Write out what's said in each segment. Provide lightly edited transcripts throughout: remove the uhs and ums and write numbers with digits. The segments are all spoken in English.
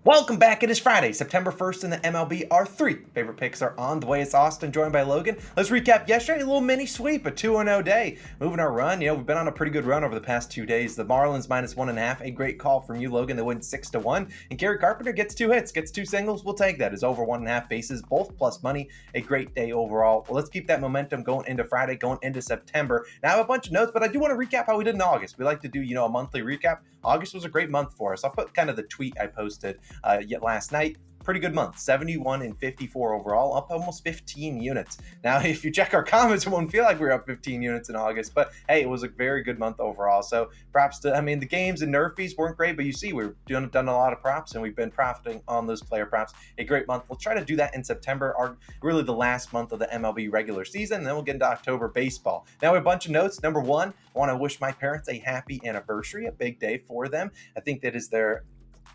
Welcome back. It is Friday, September 1st in the MLB. Our three favorite picks are on the way. It's Austin, joined by Logan. Let's recap yesterday. A little mini sweep, a 2-0 day. Moving our run. We've been on a pretty good run over the past 2 days. The Marlins -1.5. A great call from you, Logan. They win 6-1. And Gary Carpenter gets 2 hits, gets 2 singles. We'll take that. It's over 1.5 bases, both plus money. A great day overall. Well, let's keep that momentum going into Friday, going into September. Now I have a bunch of notes, but I do want to recap how we did in August. We like to do, a monthly recap. August was a great month for us. I'll put kind of the tweet I posted yet last night. Pretty good month, 71 and 54 overall, up almost 15 units. Now, if you check our comments, it won't feel like we were up 15 units in August, but hey, it was a very good month overall. So props to, the games and nerf fees weren't great, but you see, we've done a lot of props and we've been profiting on those player props. A great month. We'll try to do that in September, really the last month of the MLB regular season, and then we'll get into October baseball. Now, we have a bunch of notes. Number one, I want to wish my parents a happy anniversary, a big day for them. I think that is their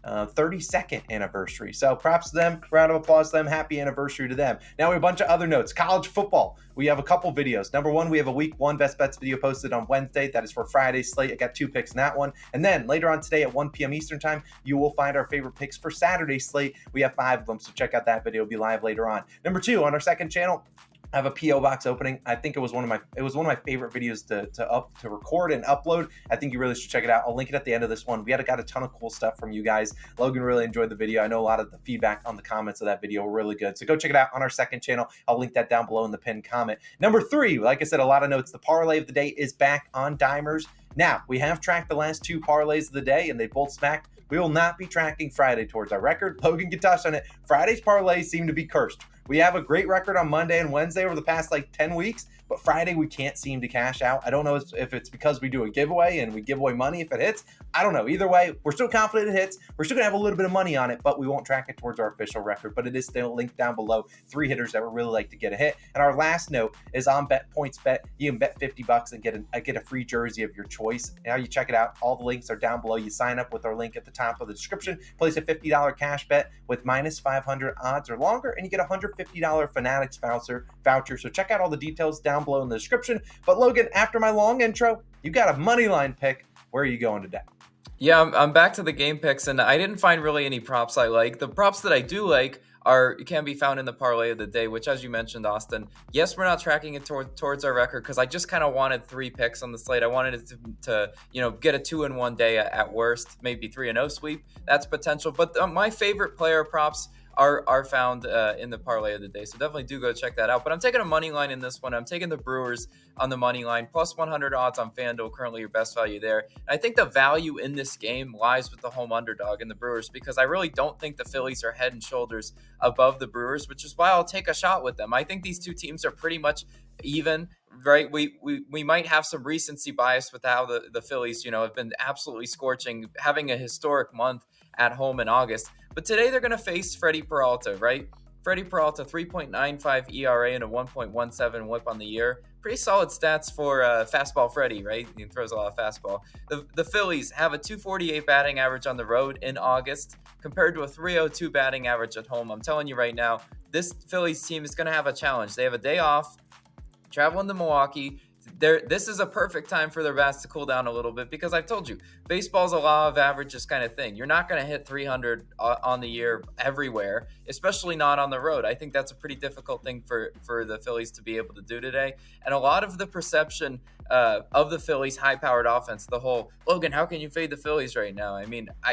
32nd anniversary. So props to them, round of applause to them, happy anniversary to them. Now we have a bunch of other notes. College football, we have a couple videos. Number one, we have a week one best bets video posted on Wednesday. That is for Friday's slate. I got 2 picks in that one. And then later on today at 1 p.m. Eastern time, you will find our favorite picks for Saturday's slate. We have 5 of them, so check out that video. It'll be live later on. Number 2, on our second channel, I have a PO box opening. I think it was one of my favorite videos to record and upload. I think you really should check it out. I'll link it at the end of this one. We got a ton of cool stuff from you guys. Logan really enjoyed the video. I know a lot of the feedback on the comments of that video were really good. So go check it out on our second channel. I'll link that down below in the pinned comment. Number 3, like I said, a lot of notes. The parlay of the day is back on Dimers. Now, we have tracked the last 2 parlays of the day, and they both smacked. We will not be tracking Friday towards our record. Logan can touch on it. Friday's parlays seem to be cursed. We have a great record on Monday and Wednesday over the past 10 weeks, but Friday we can't seem to cash out. I don't know if it's because we do a giveaway and we give away money if it hits. I don't know. Either way, we're still confident it hits. We're still going to have a little bit of money on it, but we won't track it towards our official record. But it is still linked down below. 3 hitters that would really like to get a hit. And our last note is on PointsBet. You can bet $50 and get a free jersey of your choice. Now you check it out. All the links are down below. You sign up with our link at the top of the description. Place a $50 cash bet with -500 odds or longer, and you get a $150 Fanatics voucher. So check out all the details down below in the description. But Logan, after my long intro, you got a money line pick. Where are you going today? Yeah, I'm back to the game picks, and I didn't find really any props I like. The props that I do like can be found in the parlay of the day, which, as you mentioned, Austin, yes, we're not tracking it towards our record because I just kind of wanted 3 picks on the slate. I wanted it to get a 2-in-1 day at worst, maybe 3-0 sweep. That's potential. But my favorite player props are found in the parlay of the day. So definitely do go check that out. But I'm taking a money line in this one. I'm taking the Brewers on the money line, plus 100 odds on FanDuel, currently your best value there. And I think the value in this game lies with the home underdog in the Brewers because I really don't think the Phillies are head and shoulders above the Brewers, which is why I'll take a shot with them. I think these 2 teams are pretty much even, right? We might have some recency bias with how the Phillies, have been absolutely scorching, having a historic month at home in August. But today they're going to face Freddie Peralta, right? Freddie Peralta, 3.95 ERA and a 1.17 whip on the year. Pretty solid stats for fastball Freddie, right? He throws a lot of fastball. The Phillies have a 248 batting average on the road in August compared to a 302 batting average at home. I'm telling you right now, this Phillies team is going to have a challenge. They have a day off, traveling to Milwaukee. This is a perfect time for their bats to cool down a little bit because I've told you, baseball's a law of averages kind of thing. You're not going to hit 300 on the year everywhere, especially not on the road. I think that's a pretty difficult thing for the Phillies to be able to do today. And a lot of the perception of the Phillies' high-powered offense, the whole, Logan, how can you fade the Phillies right now?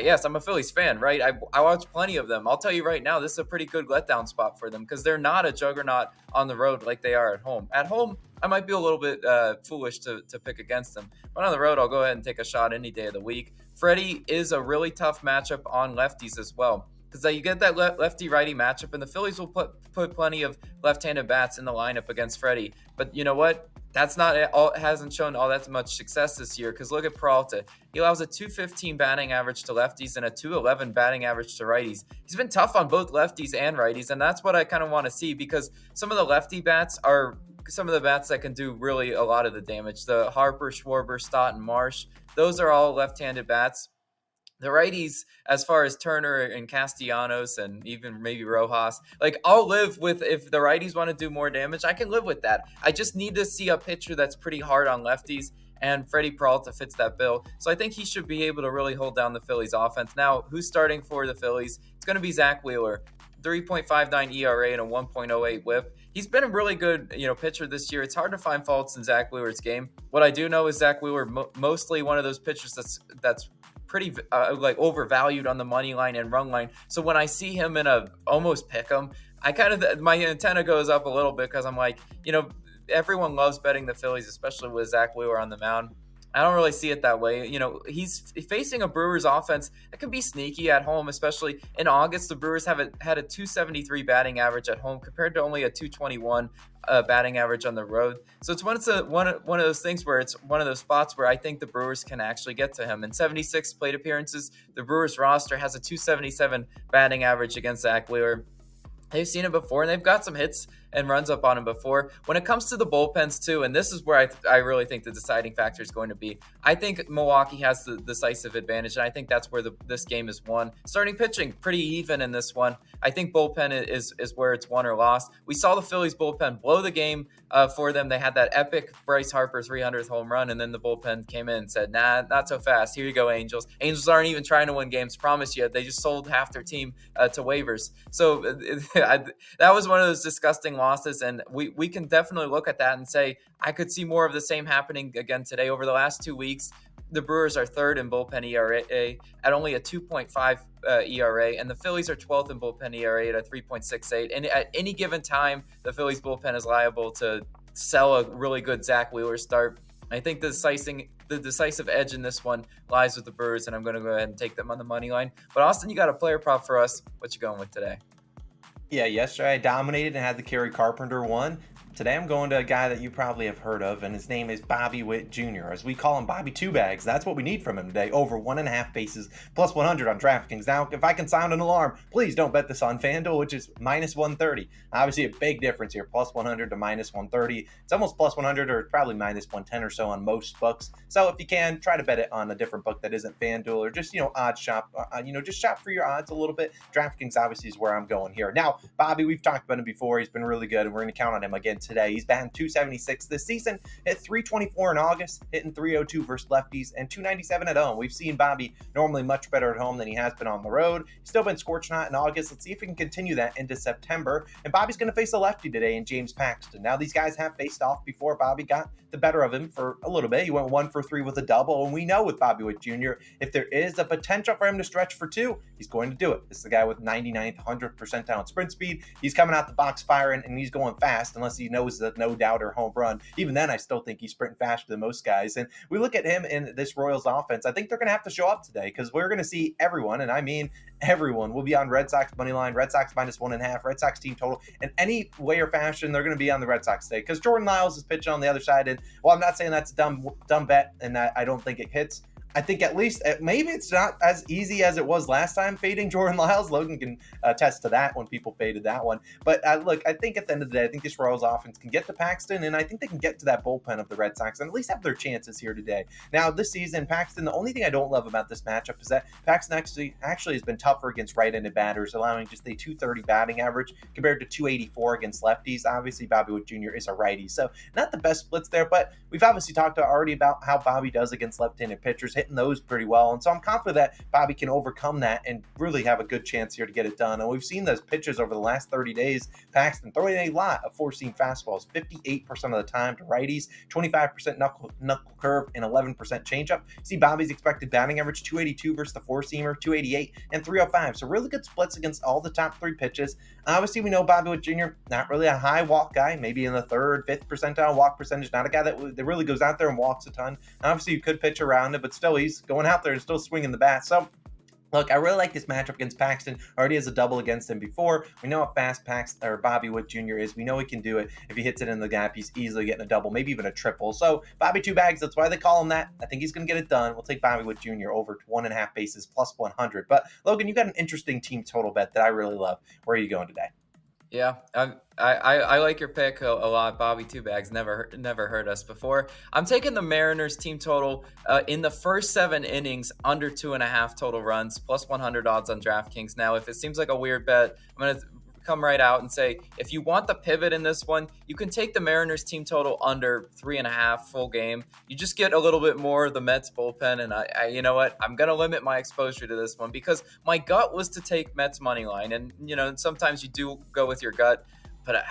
Yes, I'm a Phillies fan, right? I watch plenty of them. I'll tell you right now, this is a pretty good letdown spot for them because they're not a juggernaut on the road like they are at home. At home, I might be a little bit foolish to pick against them. But on the road, I'll go ahead and take a shot any day of the week. Freddie is a really tough matchup on lefties as well. Because you get that lefty-righty matchup, and the Phillies will put plenty of left-handed bats in the lineup against Freddie. But you know what? That's hasn't shown all that much success this year because look at Peralta. He allows a 215 batting average to lefties and a 211 batting average to righties. He's been tough on both lefties and righties, and that's what I kind of want to see because some of the lefty bats are some of the bats that can do really a lot of the damage. The Harper, Schwarber, Stott, and Marsh, those are all left-handed bats. The righties, as far as Turner and Castellanos and even maybe Rojas, I'll live with if the righties want to do more damage, I can live with that. I just need to see a pitcher that's pretty hard on lefties and Freddie Peralta fits that bill. So I think he should be able to really hold down the Phillies offense. Now, who's starting for the Phillies? It's going to be Zach Wheeler. 3.59 ERA and a 1.08 WHIP. He's been a really good, pitcher this year. It's hard to find faults in Zach Wheeler's game. What I do know is Zach Wheeler mostly one of those pitchers that's pretty overvalued on the money line and run line. So when I see him in a almost pick 'em, my antenna goes up a little bit because I'm like, everyone loves betting the Phillies, especially with Zach Wheeler on the mound. I don't really see it that way. He's facing a Brewers offense that can be sneaky at home, especially in August. The Brewers had a 273 batting average at home compared to only a 221 batting average on the road. So it's one of those things where it's one of those spots where I think the Brewers can actually get to him. In 76 plate appearances, the Brewers roster has a 277 batting average against Zach Wheeler. They've seen it before, and they've got some hits and runs up on him before. When it comes to the bullpens, too, and this is where I really think the deciding factor is going to be, I think Milwaukee has the decisive advantage, and I think that's where this game is won. Starting pitching, pretty even in this one. I think bullpen is where it's won or lost. We saw the Phillies bullpen blow the game for them. They had that epic Bryce Harper 300th home run, and then the bullpen came in and said, nah, not so fast. Here you go, Angels. Angels aren't even trying to win games, promise you. They just sold half their team to waivers. So that was one of those disgusting losses, and we can definitely look at that and say I could see more of the same happening again today. Over the last 2 weeks, the Brewers are third in bullpen ERA at only a 2.5 ERA, and the Phillies are 12th in bullpen ERA at a 3.68. And at any given time, the Phillies bullpen is liable to sell a really good Zach Wheeler start. I think the decisive edge in this one lies with the Brewers, and I'm going to go ahead and take them on the money line. But Austin, you got a player prop for us. What you going with today? Yeah, yesterday I dominated and had the Kerry Carpenter one. Today I'm going to a guy that you probably have heard of, and his name is Bobby Witt Jr., as we call him Bobby Two Bags. That's what we need from him today, over 1.5 bases, plus 100 on DraftKings. Now, if I can sound an alarm, please don't bet this on FanDuel, which is minus 130. Obviously, a big difference here, plus 100 to minus 130. It's almost plus 100 or probably minus 110 or so on most books. So if you can, try to bet it on a different book that isn't FanDuel, or just, odd shop, just shop for your odds a little bit. DraftKings obviously is where I'm going here. Now, Bobby, we've talked about him before. He's been really good, and we're going to count on him again today. He's batting 276 this season, hit 324 in August, hitting 302 versus lefties, and 297 at home. We've seen Bobby normally much better at home than he has been on the road. He's still been scorching hot in August. Let's see if we can continue that into September. And Bobby's going to face a lefty today in James Paxton. Now, these guys have faced off before. Bobby got the better of him for a little bit. He went 1 for 3 with a double, and we know with Bobby Witt Jr., if there is a potential for him to stretch for 2, he's going to do it. This is the guy with 99th, 100th percentile sprint speed. He's coming out the box firing, and he's going fast unless he knows that no doubter home run. Even then, I still think he's sprinting faster than most guys. And we look at him in this Royals offense. I think they're going to have to show up today because we're going to see everyone, and I mean everyone, will be on Red Sox money line, Red Sox minus 1.5, Red Sox team total. In any way or fashion, they're going to be on the Red Sox today because Jordan Lyles is pitching on the other side. And while I'm not saying that's a dumb bet and that I don't think it hits, I think at least maybe it's not as easy as it was last time fading Jordan Lyles. Logan can attest to that when people faded that one. But look, I think at the end of the day, I think this Royals offense can get to Paxton, and I think they can get to that bullpen of the Red Sox and at least have their chances here today. Now, this season, Paxton, the only thing I don't love about this matchup is that Paxton actually has been tougher against right-handed batters, allowing just a 230 batting average compared to 284 against lefties. Obviously, Bobby Witt Jr. is a righty, so not the best splits there, but we've obviously talked already about how Bobby does against left-handed pitchers, hitting those pretty well. And so I'm confident that Bobby can overcome that and really have a good chance here to get it done. And we've seen those pitches over the last 30 days. Paxton throwing a lot of four-seam fastballs, 58% of the time to righties, 25% knuckle curve, and 11% changeup. See Bobby's expected batting average 282 versus the four-seamer, 288 and 305. So really good splits against all the top 3 pitches. Obviously, we know Bobby Witt Jr., not really a high walk guy, maybe in the 3rd, 5th percentile walk percentage, not a guy that really goes out there and walks a ton. Obviously, you could pitch around it, but still, he's going out there and still swinging the bat. So, look, I really like this matchup against Paxton. Already has a double against him before. We know how fast Bobby Witt Jr. is. We know he can do it. If he hits it in the gap, he's easily getting a double, maybe even a triple. So, Bobby Two Bags, that's why they call him that. I think he's going to get it done. We'll take Bobby Witt Jr. over 1.5 bases plus 100. But, Logan, you got an interesting team total bet that I really love. Where are you going today? Yeah, I like your pick a lot. Bobby Two Bags never heard us before. I'm taking the Mariners team total in the first 7 innings under 2.5 total runs plus 100 odds on DraftKings. Now, if it seems like a weird bet, I'm gonna come right out and say, if you want the pivot in this one, you can take the Mariners team total under 3.5 full game. You just get a little bit more of the Mets bullpen, and I you know what? I'm gonna limit my exposure to this one because my gut was to take Mets money line, and sometimes you do go with your gut, but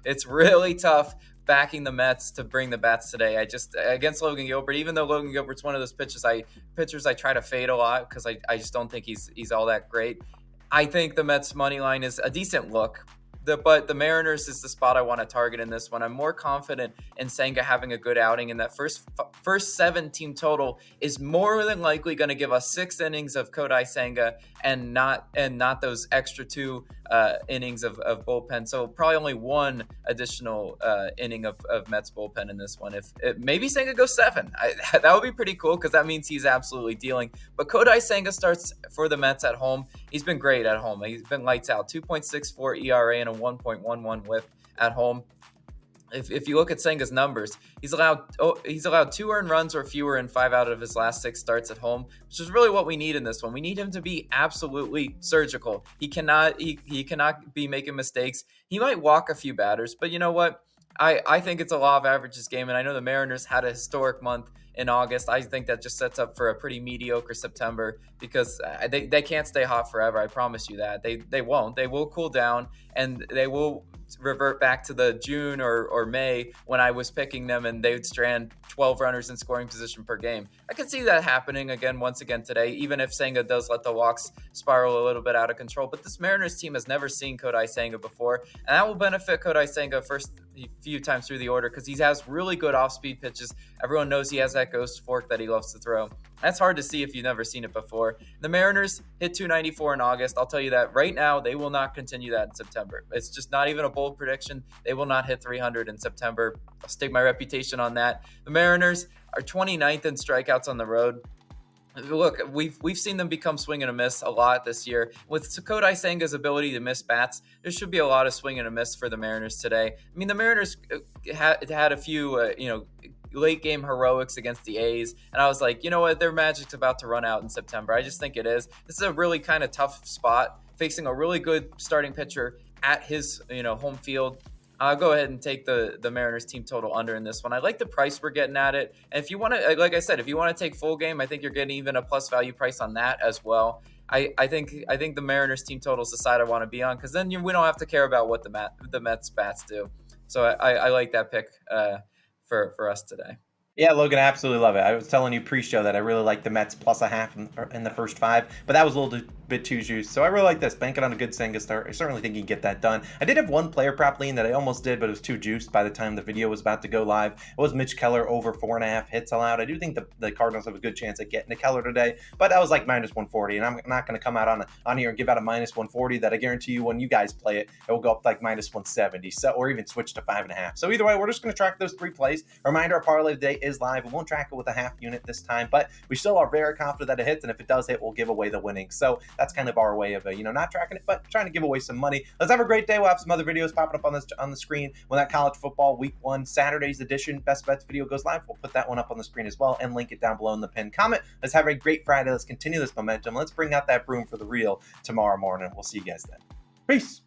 it's really tough backing the Mets to bring the bats today. I just, against Logan Gilbert, even though Logan Gilbert's one of those pitchers I try to fade a lot because I just don't think he's all that great. I think the Mets money line is a decent look. But the Mariners is the spot I want to target in this one. I'm more confident in Senga having a good outing, and that first 7 team total is more than likely going to give us 6 innings of Kodai Senga and not those extra 2 innings of bullpen. So probably only 1 additional inning of Mets bullpen in this one. If maybe Senga goes 7, that would be pretty cool because that means he's absolutely dealing. But Kodai Senga starts for the Mets at home. He's been great at home. He's been lights out. 2.64 ERA and a 1.11 whip at home. If you look at Senga's numbers, he's allowed 2 earned runs or fewer in 5 out of his last 6 starts at home, which is really what we need in this one. We need him to be absolutely surgical. He cannot be making mistakes. He might walk a few batters, but you know what? I think it's a law of averages game, and I know the Mariners had a historic month in August. I think that just sets up for a pretty mediocre September because they can't stay hot forever. I promise you that. They won't. They will cool down, and they will revert back to the June or May when I was picking them and they would strand 12 runners in scoring position per game. I could see that happening once again today, even if Senga does let the walks spiral a little bit out of control. But this Mariners team has never seen Kodai Senga before, and that will benefit Kodai Senga first few times through the order because he has really good off-speed pitches. Everyone knows he has that ghost fork that he loves to throw. That's hard to see if you've never seen it before. The Mariners hit 294 in August. I'll tell you that right now, they will not continue that in September. It's just not even a bold prediction. They will not hit 300 in September. I'll stake my reputation on that. The Mariners are 29th in strikeouts on the road. Look, we've seen them become swing and a miss a lot this year. With Kodai Senga's ability to miss bats, there should be a lot of swing and a miss for the Mariners today. I mean, the Mariners had a few, late game heroics against the A's, and I was like, you know what, their magic's about to run out in September. I just think it is. This is a really kind of tough spot, facing a really good starting pitcher at his home field. I'll go ahead and take the Mariners team total under in this one. I like the price we're getting at it. And if you want to, like I said, if you want to take full game, I think you're getting even a plus value price on that as well. I think the Mariners team total is the side I want to be on because then we don't have to care about what the Mets bats do. So I like that pick for us today. Yeah, Logan, I absolutely love it. I was telling you pre-show that I really like the Mets plus a half in the first 5, but that was a little bit too juiced. So I really like this. Banking on a good Senga start. I certainly think you can get that done. I did have one player prop lean that I almost did, but it was too juiced by the time the video was about to go live. It was Mitch Keller over 4.5 hits allowed. I do think the Cardinals have a good chance at getting to Keller today, but I was like minus 140, and I'm not going to come out on here and give out a minus 140 that I guarantee you when you guys play it, it will go up like minus 170, so, or even switch to 5.5. So either way, we're just going to track those 3 plays. Reminder, our parlay of the day is live. We won't track it with a half unit this time, but we still are very confident that it hits, and if it does hit, we'll give away the winnings. So that's kind of our way of not tracking it, but trying to give away some money. Let's have a great day. We'll have some other videos popping up on the screen when that college football week 1 Saturday's edition best bets video goes live. We'll put that one up on the screen as well and link it down below in the pinned comment. Let's have a great Friday. Let's continue this momentum. Let's bring out that broom for the real tomorrow morning. We'll see you guys then. Peace.